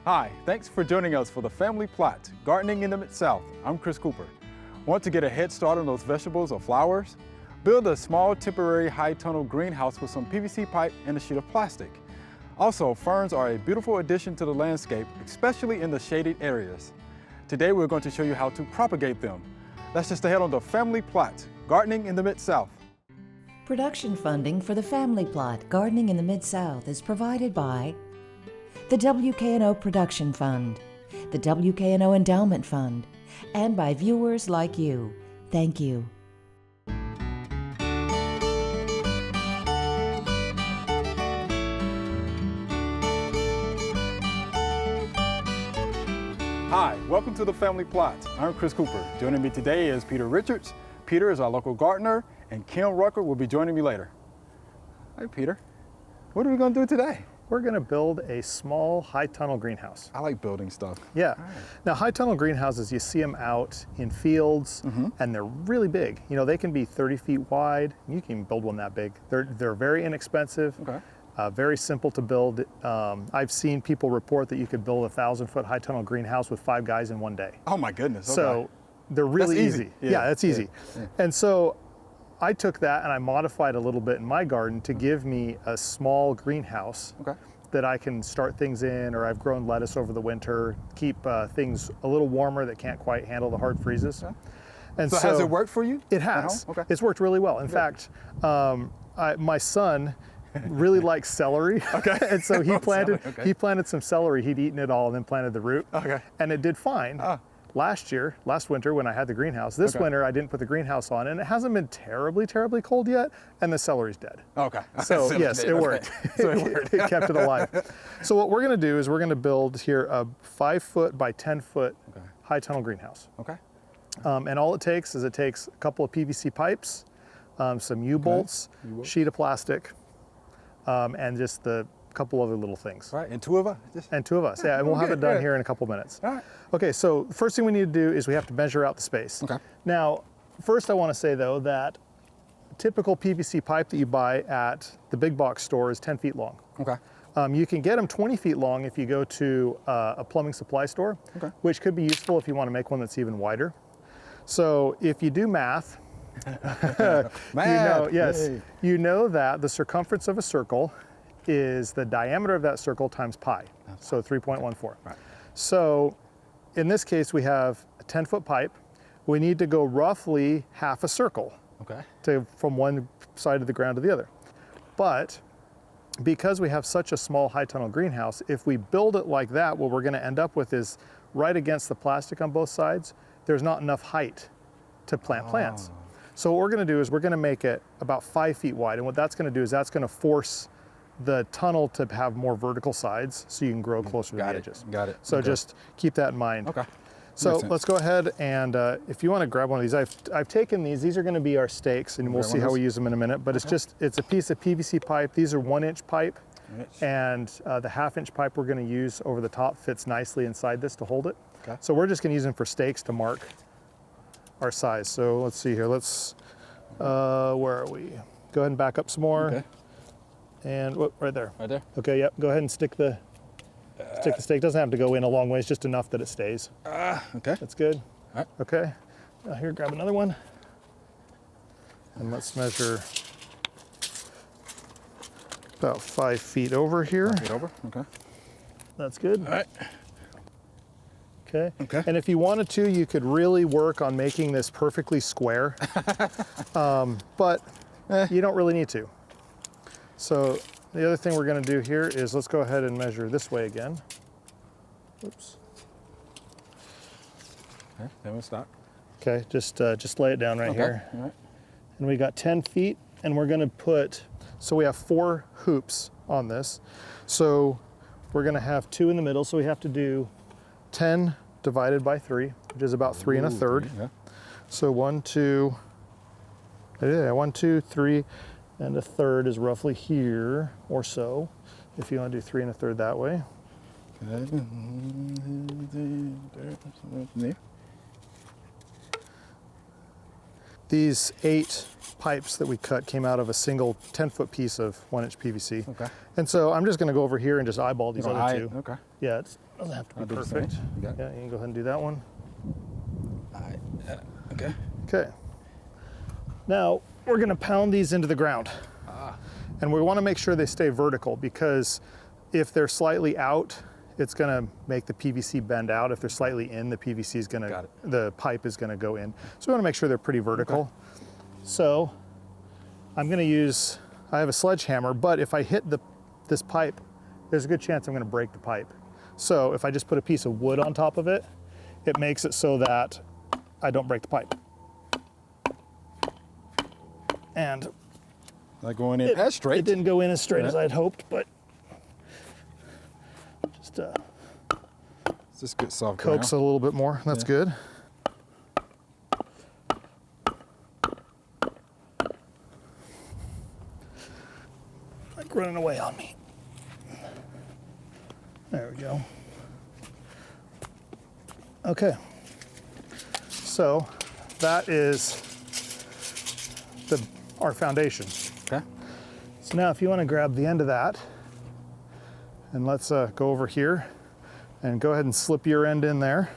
Hi, thanks for joining us for the Family Plot, Gardening in the Mid-South. I'm Chris Cooper. Want to get a head start on those vegetables or flowers? Build a small temporary high tunnel greenhouse with some PVC pipe and a sheet of plastic. Also, ferns are a beautiful addition to the landscape, especially in the shaded areas. Today we're going to show you how to propagate them. That's just ahead on the Family Plot, Gardening in the Mid-South. Production funding for the Family Plot, Gardening in the Mid-South is provided by the WKNO Production Fund, the WKNO Endowment Fund, and by viewers like you. Thank you. Hi, welcome to the Family Plot. I'm Chris Cooper. Joining me today is Peter Richards. Peter is our local gardener, and Kim Rucker will be joining me later. Hey, Peter. What are we going to do today? We're going to build a small high tunnel greenhouse. I like building stuff. Yeah. Right. Now, high tunnel greenhouses, you see them out in fields, and they're really big. You know, they can be 30 feet wide. You can build one that big. They're very inexpensive. Okay. Very simple to build. I've seen people report that you could build a 1,000-foot high tunnel greenhouse with 5 guys in one day. Oh my goodness. Okay. So they're really That's easy. Yeah, that's easy. Yeah. And so I took that and I modified a little bit in my garden to give me a small greenhouse that I can start things in, or I've grown lettuce over the winter, keep things a little warmer that can't quite handle the hard freezes. Okay. And So has it worked for you? It has. Okay. It's worked really well. In fact, my son really likes celery. Okay. And so he planted some celery. He'd eaten it all and then planted the root. Okay. And it did fine. Last winter when I had the greenhouse. This winter I didn't put the greenhouse on, and it hasn't been terribly cold yet, and the celery's dead. Okay. So yes, it worked. So it worked. It kept it alive. So what we're gonna do is we're gonna build here a 5-foot by 10-foot high tunnel greenhouse. Okay. And all it takes is a couple of PVC pipes, some U-bolts, sheet of plastic, and just the couple other little things. Right, and 2 of us? And 2 of us, yeah, and we'll have it done here in a couple minutes. All right. Okay, so the first thing we need to do is we have to measure out the space. Okay. Now, first I want to say though that typical PVC pipe that you buy at the big box store is 10 feet long. Okay. You can get them 20 feet long if you go to a plumbing supply store, which could be useful if you want to make one that's even wider. So if you do math, you know that the circumference of a circle is the diameter of that circle times pi, so 3.14. Right. So in this case, we have a 10-foot pipe. We need to go roughly half a circle from one side of the ground to the other. But because we have such a small high tunnel greenhouse, if we build it like that, what we're gonna end up with is right against the plastic on both sides, there's not enough height to plant plants. So what we're gonna do is we're gonna make it about 5 feet wide, and what that's gonna do is that's gonna force the tunnel to have more vertical sides so you can grow closer to the edges. Got it. So just keep that in mind. Okay. So let's go ahead and if you want to grab one of these, I've taken these are going to be our stakes, and we'll see how we use them in a minute, but it's a piece of PVC pipe. These are 1-inch pipe, and the 1/2-inch pipe we're going to use over the top fits nicely inside this to hold it. Okay. So we're just going to use them for stakes to mark our size. So let's see here, where are we? Go ahead and back up some more. Okay. And whoop, right there. Right there? Okay, yep. Go ahead and stick the stake. Doesn't have to go in a long way, it's just enough that it stays. Okay. That's good. All right. Okay. Now here, grab another one. And let's measure about 5 feet over here. 5 feet over, okay. That's good. All right. Okay. Okay. And if you wanted to, you could really work on making this perfectly square, but you don't really need to. So the other thing we're going to do here is let's go ahead and measure this way again. Oops. Okay, then we'll stop. Okay, just lay it down right here. All right. And we got 10 feet, and we're going to put, so we have 4 hoops on this. So we're going to have 2 in the middle, so we have to do 10 divided by 3, which is about 3 1/3. Yeah. So 1, 2, 3. And 1/3 is roughly here or so, if you want to do 3 1/3 that way. Okay. These 8 pipes that we cut came out of a single 10-foot piece of 1-inch PVC. Okay. And so I'm just going to go over here and just eyeball these other 2. Okay. Yeah, it doesn't have to be I'll do the same. perfect. You got it? Yeah, you can go ahead and do that one. All right. Okay. Okay. Now we're going to pound these into the ground. And we want to make sure they stay vertical, because if they're slightly out, it's going to make the PVC bend out. If they're slightly in, the PVC is going to, the pipe is going to go in. So we want to make sure they're pretty vertical. Okay. So I'm going to use, I have a sledgehammer, but if I hit this pipe, there's a good chance I'm going to break the pipe. So if I just put a piece of wood on top of it, it makes it so that I don't break the pipe. And not going in as straight. It didn't go in as straight as I'd hoped, but just just get soft coax ground. a little bit more. That's good. Like running away on me. There we go. Okay. So that is our foundation. Okay. So now if you want to grab the end of that, and let's go over here and go ahead and slip your end in there.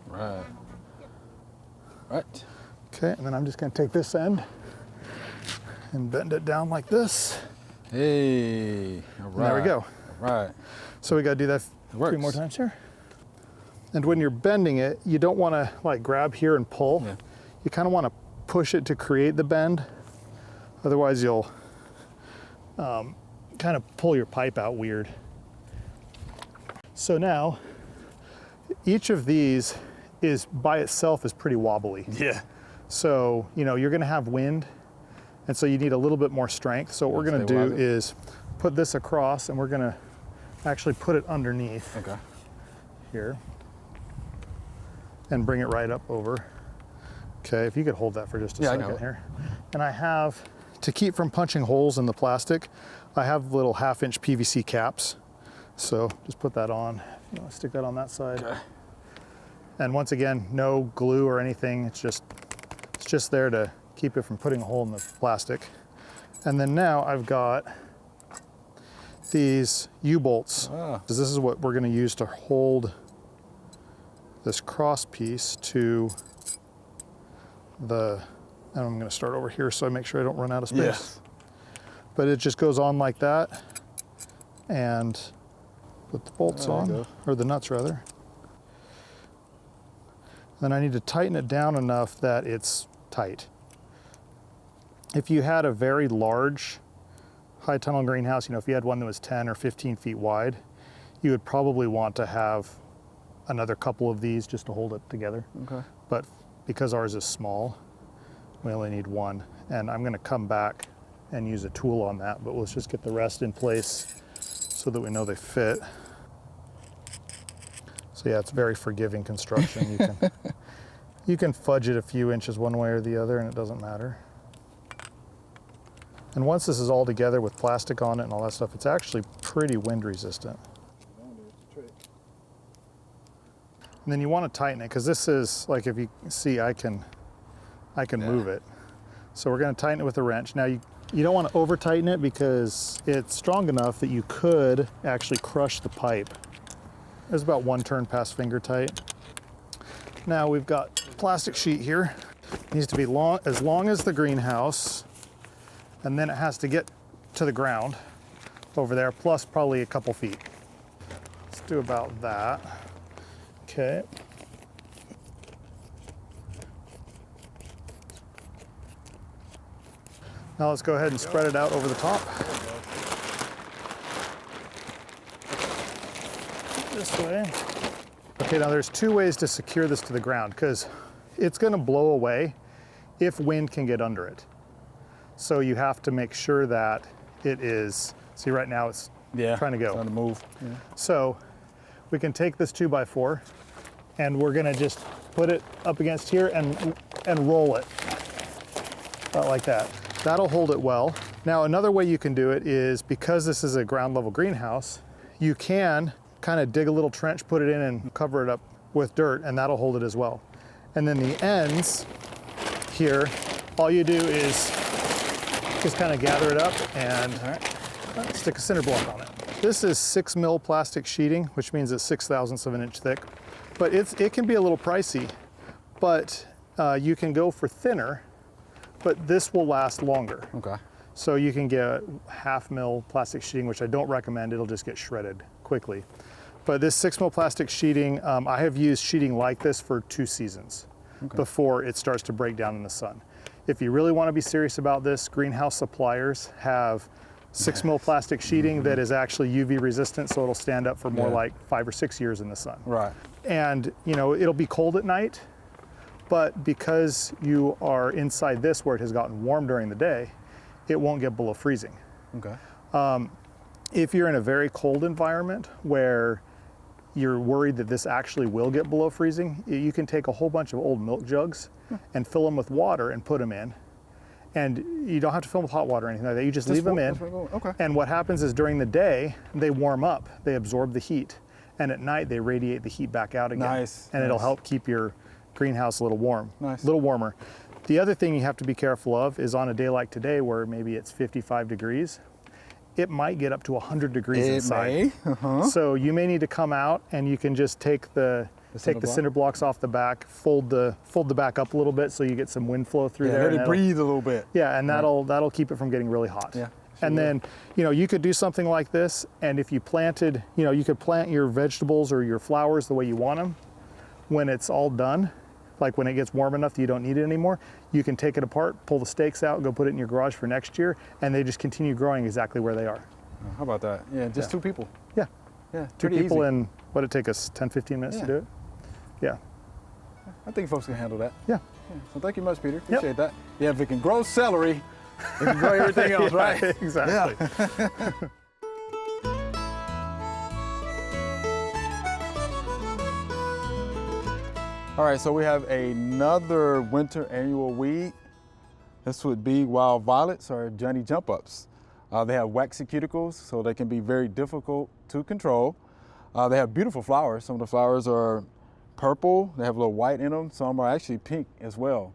Right. Right. Okay, and then I'm just going to take this end and bend it down like this. Hey, all right. And there we go. All right. So we got to do that 3 more times here. And when you're bending it, you don't want to like grab here and pull. Yeah. You kind of want to push it to create the bend. Otherwise you'll kind of pull your pipe out weird. So now each of these is by itself is pretty wobbly. Yeah. So, you know, you're going to have wind, and so you need a little bit more strength. So what we're going to do is put this across, and we're going to actually put it underneath here and bring it right up over. Okay, if you could hold that for just a second here. And I have, to keep from punching holes in the plastic, I have little 1/2-inch PVC caps. So just put that on. You want to stick that on that side. Okay. And once again, no glue or anything. It's just there to keep it from putting a hole in the plastic. And then now I've got these U-bolts. This is what we're going to use to hold this cross piece to the, and I'm going to start over here so I make sure I don't run out of space. Yes. But it just goes on like that, and put the bolts on, or the nuts rather. Then I need to tighten it down enough that it's tight. If you had a very large high tunnel greenhouse, you know, if you had one that was 10 or 15 feet wide, you would probably want to have another couple of these just to hold it together. Okay. But because ours is small, we only need one. And I'm going to come back and use a tool on that, but let's just get the rest in place so that we know they fit. So yeah, it's very forgiving construction. You can fudge it a few inches one way or the other and it doesn't matter. And once this is all together with plastic on it and all that stuff, it's actually pretty wind resistant. And then you want to tighten it, because this is, like, if you see, I can move it. So we're going to tighten it with a wrench. Now you don't want to over tighten it because it's strong enough that you could actually crush the pipe. There's about 1 turn past finger tight. Now we've got plastic sheet here. It needs to be as long as the greenhouse, and then it has to get to the ground over there, plus probably a couple feet. Let's do about that. Okay. Now let's go ahead and spread it out over the top. This way. Okay, now there's 2 ways to secure this to the ground, because it's going to blow away if wind can get under it. So you have to make sure that it is, see right now it's trying to go. Trying to move. Yeah. So we can take this 2x4 and we're going to just put it up against here and roll it like that. That'll hold it well. Now another way you can do it is, because this is a ground level greenhouse, you can kind of dig a little trench, put it in and cover it up with dirt, and that'll hold it as well. And then the ends here, all you do is just kind of gather it up and stick a cinder block on it. This is 6 mil plastic sheeting, which means it's 6/1000ths of an inch thick. But it can be a little pricey, but you can go for thinner, but this will last longer. Okay. So you can get 1/2 mil plastic sheeting, which I don't recommend. It'll just get shredded quickly. But this 6 mil plastic sheeting, I have used sheeting like this for 2 seasons before it starts to break down in the sun. If you really want to be serious about this, greenhouse suppliers have 6 mil plastic sheeting that is actually UV resistant, so it'll stand up for more like 5 or 6 years in the sun. Right. And you know, it'll be cold at night, but because you are inside this where it has gotten warm during the day, it won't get below freezing. Okay. If you're in a very cold environment where you're worried that this actually will get below freezing, you can take a whole bunch of old milk jugs and fill them with water and put them in. And you don't have to fill them with hot water or anything like that. You just leave them in. Okay. And what happens is during the day, they warm up, they absorb the heat. And at night, they radiate the heat back out again. Nice. And it'll help keep your greenhouse a little warm, Nice. a little warmer. The other thing you have to be careful of is on a day like today where maybe it's 55 degrees, it might get up to 100 degrees inside. So you may need to come out and you can just take the cinder blocks off the back, fold the back up a little bit so you get some wind flow through there. Let it breathe a little bit. Yeah, and that'll keep it from getting really hot. Yeah. And then, you know, you could do something like this, and if you planted, you know, you could plant your vegetables or your flowers the way you want them. When it's all done, like when it gets warm enough that you don't need it anymore, you can take it apart, pull the stakes out, go put it in your garage for next year, and they just continue growing exactly where they are. How about that? Yeah, just 2 people. Yeah. Yeah, 2 pretty people easy. in, what it take us, 10, 15 minutes to do it? Yeah. I think folks can handle that. Yeah. So thank you much, Peter. Appreciate that. Yeah, if it can grow celery, it can grow everything else, right? Exactly. Yeah. All right, so we have another winter annual weed. This would be wild violets or Johnny jump ups. They have waxy cuticles, so they can be very difficult to control. They have beautiful flowers. Some of the flowers are purple, they have a little white in them. Some are actually pink as well.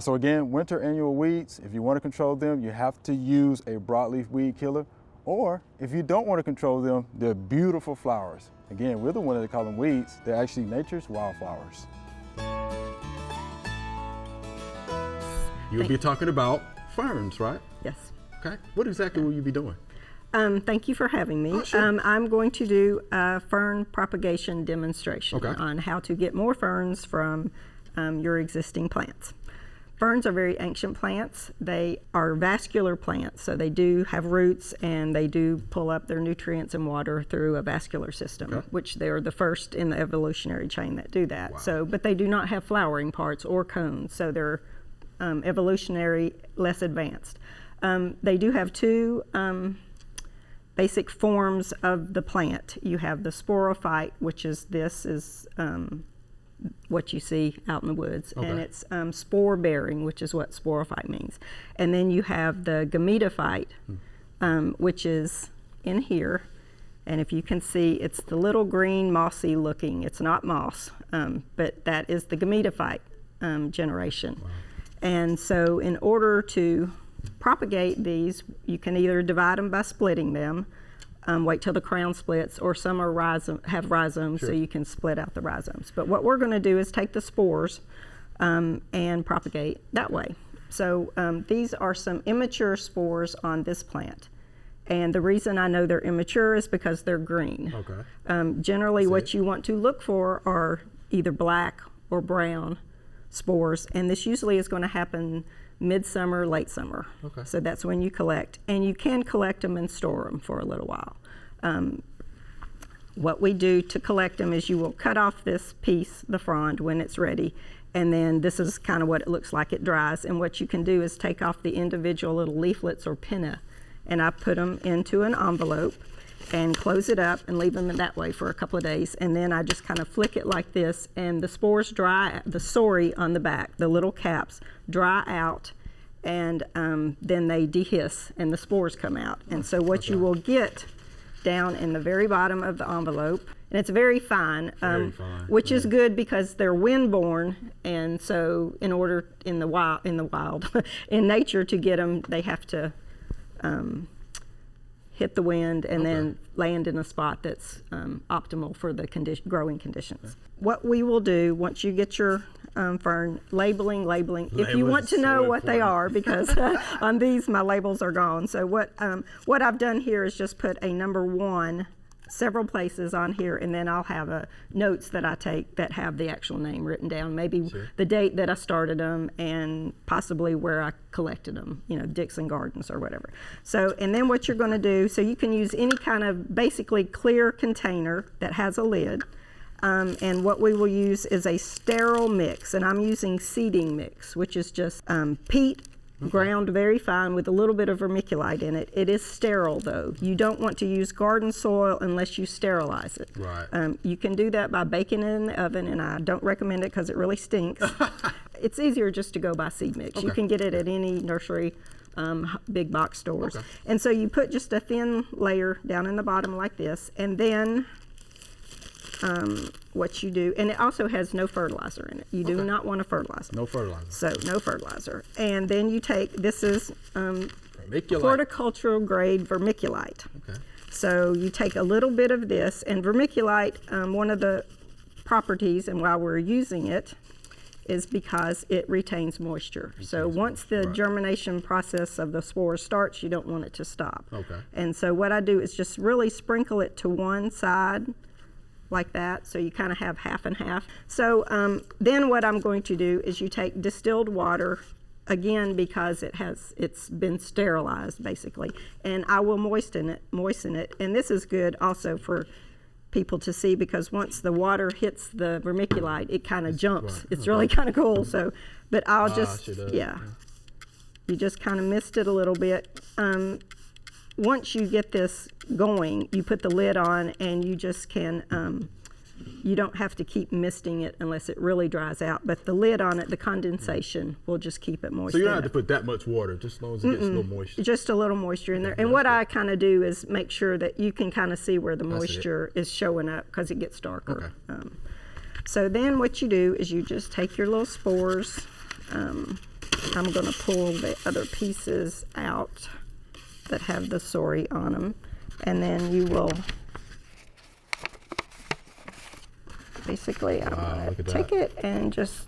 So again, winter annual weeds, if you want to control them, you have to use a broadleaf weed killer. Or if you don't want to control them, they're beautiful flowers. Again, we're the ones that call them weeds. They're actually nature's wildflowers. You'll be talking about ferns, right? Yes. Okay. What exactly will you be doing? Thank you for having me. Oh, sure. I'm going to do a fern propagation demonstration on how to get more ferns from your existing plants. Ferns are very ancient plants. They are vascular plants, so they do have roots and they do pull up their nutrients and water through a vascular system, which they're the first in the evolutionary chain that do that. Wow. So, but they do not have flowering parts or cones, so they're evolutionary less advanced. They do have 2 basic forms of the plant. You have the sporophyte, which is what you see out in the woods, and it's spore bearing, which is what sporophyte means. And then you have the gametophyte, which is in here, and if you can see, it's the little green mossy looking. It's not moss, but that is the gametophyte generation. Wow. And so in order to propagate these, you can either divide them by splitting them, wait till the crown splits, or some are have rhizomes, so you can split out the rhizomes. But what we're going to do is take the spores and propagate that way. So these are some immature spores on this plant. And the reason I know they're immature is because they're green. Okay. Generally, what you want to look for are either black or brown spores, and this usually is going to happen midsummer, late summer. Okay. So that's when you collect, and you can collect them and store them for a little while. What we do to collect them is you will cut off this piece, the frond, when it's ready, and then this is kind of what it looks like. It dries, and what you can do is take off the individual little leaflets or pinna, and I put them into an envelope and close it up and leave them in that way for a couple of days, and then I just kind of flick it like this, and the spores dry, the sori on the back, the little caps, dry out, and then they dehiss and the spores come out. And so what you will get down in the very bottom of the envelope, and it's very fine, which is good because they're wind-borne, and so in order in the wild in nature to get them, they have to hit the wind, and then land in a spot that's optimal for the growing conditions. What we will do once you get your fern, labeling. If you want to know what they are, because on these my labels are gone. So what I've done here is just put a number 1 several places on here, and then I'll have notes that I take that have the actual name written down, maybe the date that I started them and possibly where I collected them, Dixon Gardens or whatever. So, and then what you're going to do, so you can use any kind of basically clear container that has a lid, and what we will use is a sterile mix, and I'm using seeding mix, which is just peat, ground very fine with a little bit of vermiculite in it. It is sterile though. You don't want to use garden soil unless you sterilize it. Right. You can do that by baking it in the oven, and I don't recommend it because it really stinks. It's easier just to go buy seed mix. You can get it at any nursery, big box stores. And so you put just a thin layer down in the bottom like this, and then what you do, and it also has no fertilizer in it. You do not want a fertilizer. No fertilizer. So no fertilizer. And then you take, this is Vermiculite. horticultural grade vermiculite. Okay. So you take a little bit of this, and vermiculite, one of the properties, and why we're using it, is because it retains moisture. So once the germination process of the spores starts, you don't want it to stop. Okay. And so what I do is just really sprinkle it to one side, like that, so you kind of have half and half. So then what I'm going to do is you take distilled water, again because it's been sterilized basically, and I will moisten it, and this is good also for people to see, because once the water hits the vermiculite, it kind of jumps. It's really kind of cool. So, but I'll just you just kind of mist it a little bit. Once you get this going, you put the lid on, and you just can, you don't have to keep misting it unless it really dries out. But the lid on it, the condensation, will just keep it moist. So you don't have to put that much water, just as long as it gets a little moisture. Just a little moisture in there. And what I kind of do is make sure that you can kind of see where the moisture is showing up, because it gets darker. So then what you do is you just take your little spores. I'm going to pull the other pieces out that have the sori on them, and then you will basically, I'm going to take it and just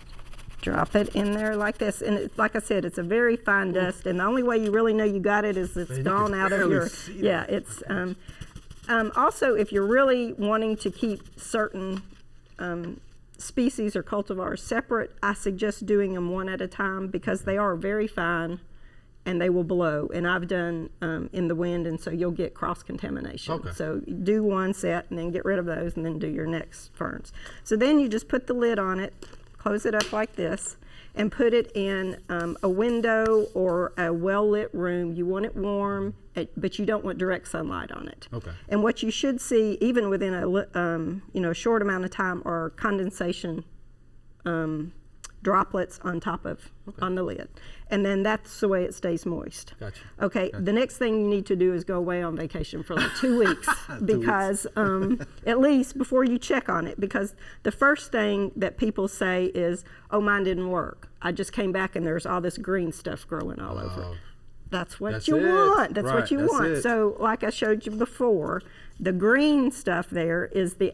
drop it in there like this. And it's, like I said, it's a very fine dust, and the only way you really know you got it is it's gone out of your, it's, also if you're really wanting to keep certain species or cultivars separate, I suggest doing them one at a time, because they are very fine and they will blow, and I've done in the wind, and so you'll get cross-contamination. So do one set and then get rid of those, and then do your next ferns. So then you just put the lid on it, close it up like this, and put it in a window or a well-lit room. You want it warm, but you don't want direct sunlight on it. And what you should see, even within a short amount of time, are condensation droplets on top of on the lid, and then that's the way it stays moist. The next thing you need to do is go away on vacation for like 2 weeks, because at least before you check on it, because the first thing that people say is, oh, mine didn't work, I just came back and there's all this green stuff growing all over it. That's what you want. That's what you want. So like I showed you before, the green stuff there is the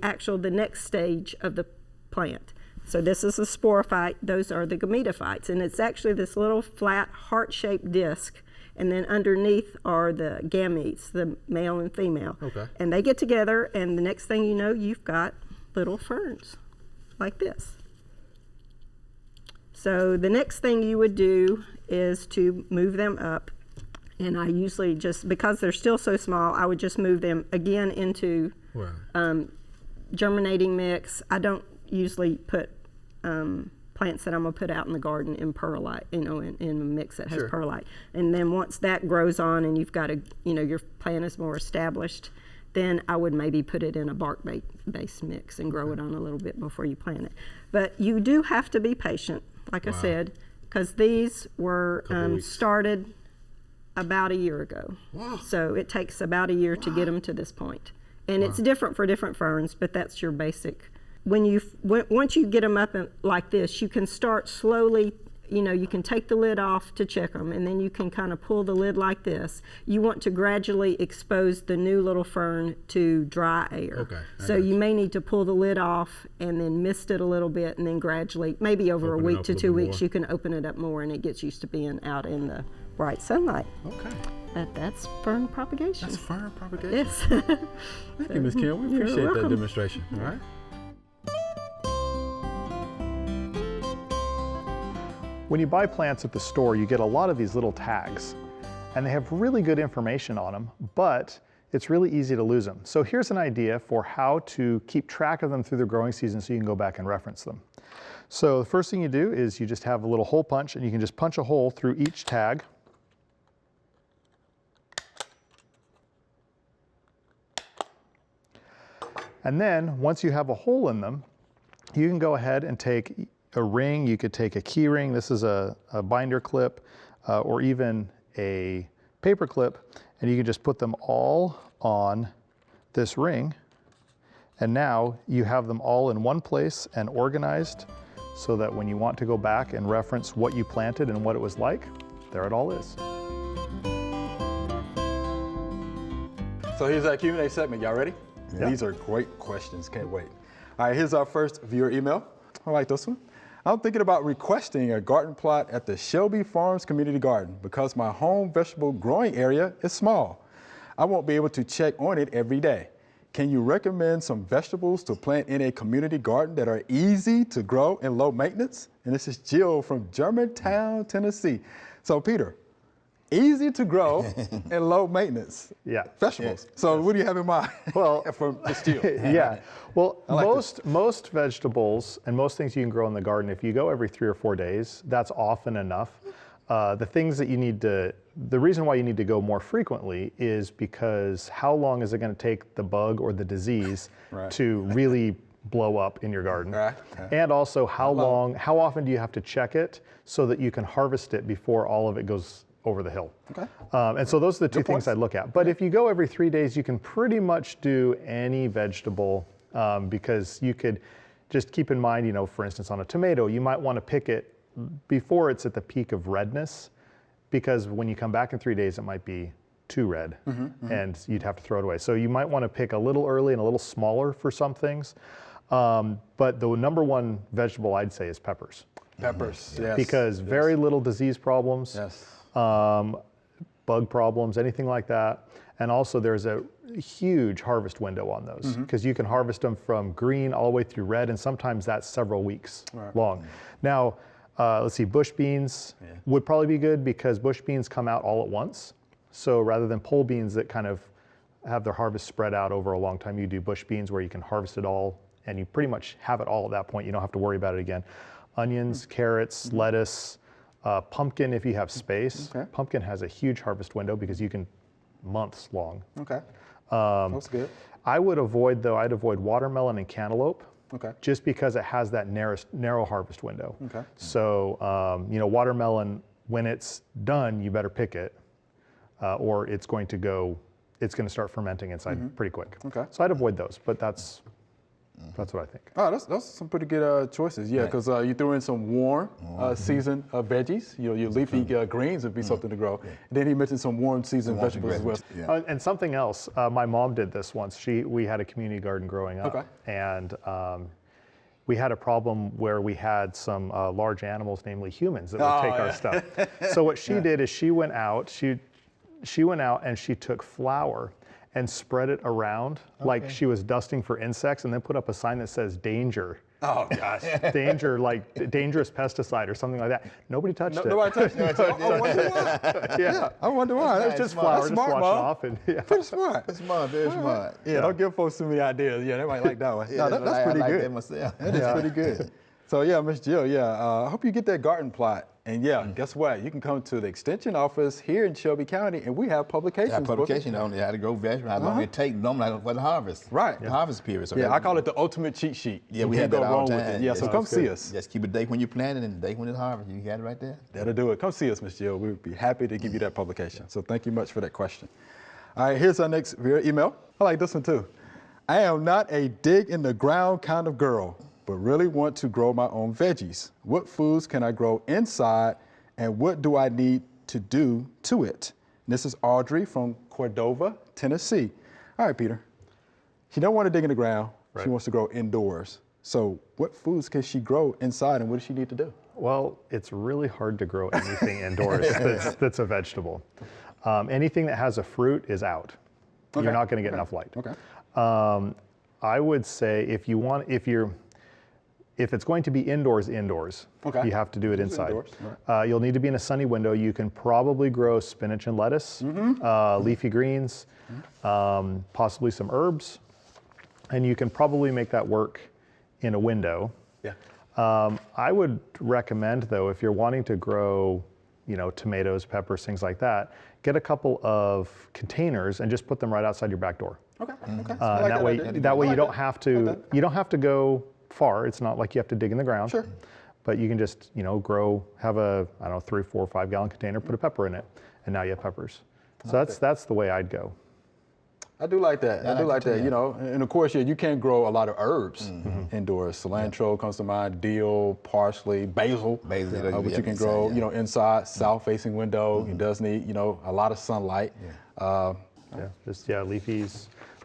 next stage of the plant. So this is the sporophyte, those are the gametophytes, and it's actually this little flat heart-shaped disc, and then underneath are the gametes, the male and female. And they get together, and the next thing you know, you've got little ferns like this. So the next thing you would do is to move them up, and I usually just, because they're still so small, I would just move them again into germinating mix. I don't usually put plants that I'm going to put out in the garden in perlite, in a mix that has perlite. And then once that grows on and you've got your plant is more established, then I would maybe put it in a bark-based mix and grow it on a little bit before you plant it. But you do have to be patient, like I said, because these were started about a year ago. So it takes about a year to get them to this point. And it's different for different ferns, but that's your basic. Once you get them up like this, you can start slowly you know, you can take the lid off to check them, and then you can kind of pull the lid like this. You want to gradually expose the new little fern to dry air. Okay, So you may need to pull the lid off and then mist it a little bit, and then gradually, maybe over Open a it week up to a 2 little weeks, more. you can open it up more, and it gets used to being out in the bright sunlight. Okay. But that's fern propagation. That's fern propagation. Yes. Thank you, Ms. Kim. We You're appreciate that welcome. demonstration. All right. When you buy plants at the store, you get a lot of these little tags, and they have really good information on them, but it's really easy to lose them. So here's an idea for how to keep track of them through the growing season so you can go back and reference them. So the first thing you do is you just have a little hole punch, and you can just punch a hole through each tag. And then once you have a hole in them, you can go ahead and take a ring. You could take a key ring. This is a binder clip, or even a paper clip, and you can just put them all on this ring. And now you have them all in one place and organized so that when you want to go back and reference what you planted and what it was like, there it all is. So here's our Q&A segment. Y'all ready? Yeah. These are great questions. Can't wait. All right, here's our first viewer email. I like this one. I'm thinking about requesting a garden plot at the Shelby Farms Community Garden because my home vegetable growing area is small. I won't be able to check on it every day. Can you recommend some vegetables to plant in a community garden that are easy to grow and low maintenance? And this is Jill from Germantown, Tennessee. So Peter, easy to grow and low maintenance vegetables. So what do you have in mind? Well, for Ms. Jill? Yeah. Well, like most vegetables and most things you can grow in the garden, if you go every 3 or 4 days, that's often enough. The things that you need to, the reason why you need to go more frequently is because how long is it going to take the bug or the disease to really blow up in your garden? And also how often do you have to check it so that you can harvest it before all of it goes over the hill? And so those are the two things I look at. But if you go every 3 days, you can pretty much do any vegetable, because you could just keep in mind, you know, for instance, on a tomato, you might want to pick it before it's at the peak of redness, because when you come back in 3 days, it might be too red and you'd have to throw it away. So you might want to pick a little early and a little smaller for some things. But the number one vegetable I'd say is peppers. Peppers, yes. Because very little disease problems. Yes. Bug problems, anything like that. And also there's a huge harvest window on those, because you can harvest them from green all the way through red, and sometimes that's several weeks long. Now, let's see, bush beans would probably be good because bush beans come out all at once. So rather than pole beans that kind of have their harvest spread out over a long time, you do bush beans where you can harvest it all and you pretty much have it all at that point. You don't have to worry about it again. Onions, carrots, lettuce, pumpkin if you have space. Pumpkin has a huge harvest window because you can months long. That's good. I'd avoid watermelon and cantaloupe. Just because it has that narrow harvest window. So, you know, watermelon, when it's done, you better pick it, or it's going to start fermenting inside pretty quick. So I'd avoid those, but that's what I think. Oh, that's some pretty good choices. Yeah, because you threw in some warm season veggies. You know, your leafy greens would be something to grow. And then he mentioned some warm season vegetables as well. And something else, my mom did this once. We had a community garden growing up, and we had a problem where we had some large animals, namely humans, that would take our stuff. So what she did is she went out and she took flour and spread it around like she was dusting for insects, and then put up a sign that says danger. Oh gosh. Danger, like dangerous pesticide or something like that. Nobody touched it. Nobody touched it. I wonder why. Yeah, I wonder why. It's just flour, just wash off. And, Pretty smart. That's smart, very smart. Yeah, don't give folks too many ideas. Yeah, they might like that one. Yeah, No, that's pretty I like good. that myself. That is pretty good. So yeah, Miss Jill, I hope you get that garden plot. And guess what? You can come to the extension office here in Shelby County, and we have publications. Yeah, publication on how to grow vegetables, how long it takes, normally for the harvest. Right. The harvest period. So I call it the ultimate cheat sheet. Yeah, You we can't had go that all wrong the with time. it. Yeah, so come see us. Just keep a date when you plant it and the date when it's harvest. You got it right there. That'll do it. Come see us, Miss Jill. We would be happy to give you that publication. So thank you much for that question. All right, here's our next viewer email. I like this one too. I am not a dig in the ground kind of girl. but really want to grow my own veggies. What foods can I grow inside, and what do I need to do to it? And this is Audrey from Cordova, Tennessee. All right, Peter. She don't want to dig in the ground. Right. She wants to grow indoors. So what foods can she grow inside, and what does she need to do? Well, it's really hard to grow anything indoors that's a vegetable. Anything that has a fruit is out. Okay. You're not going to get enough light. Okay. I would say if it's going to be indoors, okay, you have to do it inside. Right. You'll need to be in a sunny window. You can probably grow spinach and lettuce, leafy greens, possibly some herbs, and you can probably make that work in a window. Yeah. I would recommend, though, if you're wanting to grow, tomatoes, peppers, things like that, get a couple of containers and just put them right outside your back door. Okay. Okay. That way you don't have to go far. It's not like you have to dig in the ground. Sure. But you can just, have a 3, 4, 5 gallon container, put a pepper in it, and now you have peppers. So that's the way I'd go. I do like that. I do like that. And of course, you can grow a lot of herbs indoors. Cilantro comes to mind, dill, parsley, basil. Which you can grow, inside, south-facing window. It does need, a lot of sunlight.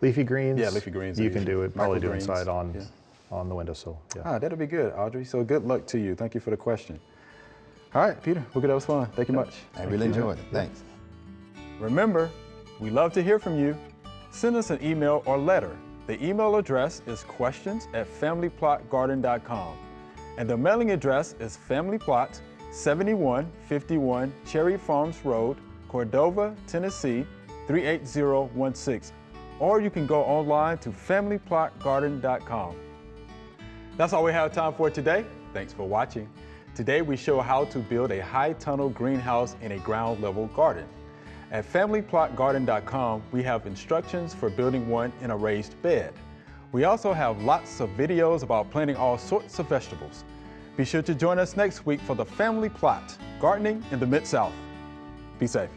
Leafy greens. Yeah, leafy greens. You can do it. Probably do inside on the windowsill. Yeah. That'll be good, Audrey. So good luck to you. Thank you for the question. All right, Peter. That was fun. Thank you much. I really enjoyed it. Thanks. Remember, we love to hear from you. Send us an email or letter. The email address is questions@familyplotgarden.com. And the mailing address is Family Plot, 7151 Cherry Farms Road, Cordova, Tennessee, 38016. Or you can go online to familyplotgarden.com. That's all we have time for today. Thanks for watching. Today we show how to build a high tunnel greenhouse in a ground level garden. At familyplotgarden.com, we have instructions for building one in a raised bed. We also have lots of videos about planting all sorts of vegetables. Be sure to join us next week for the Family Plot, Gardening in the Mid-South. Be safe.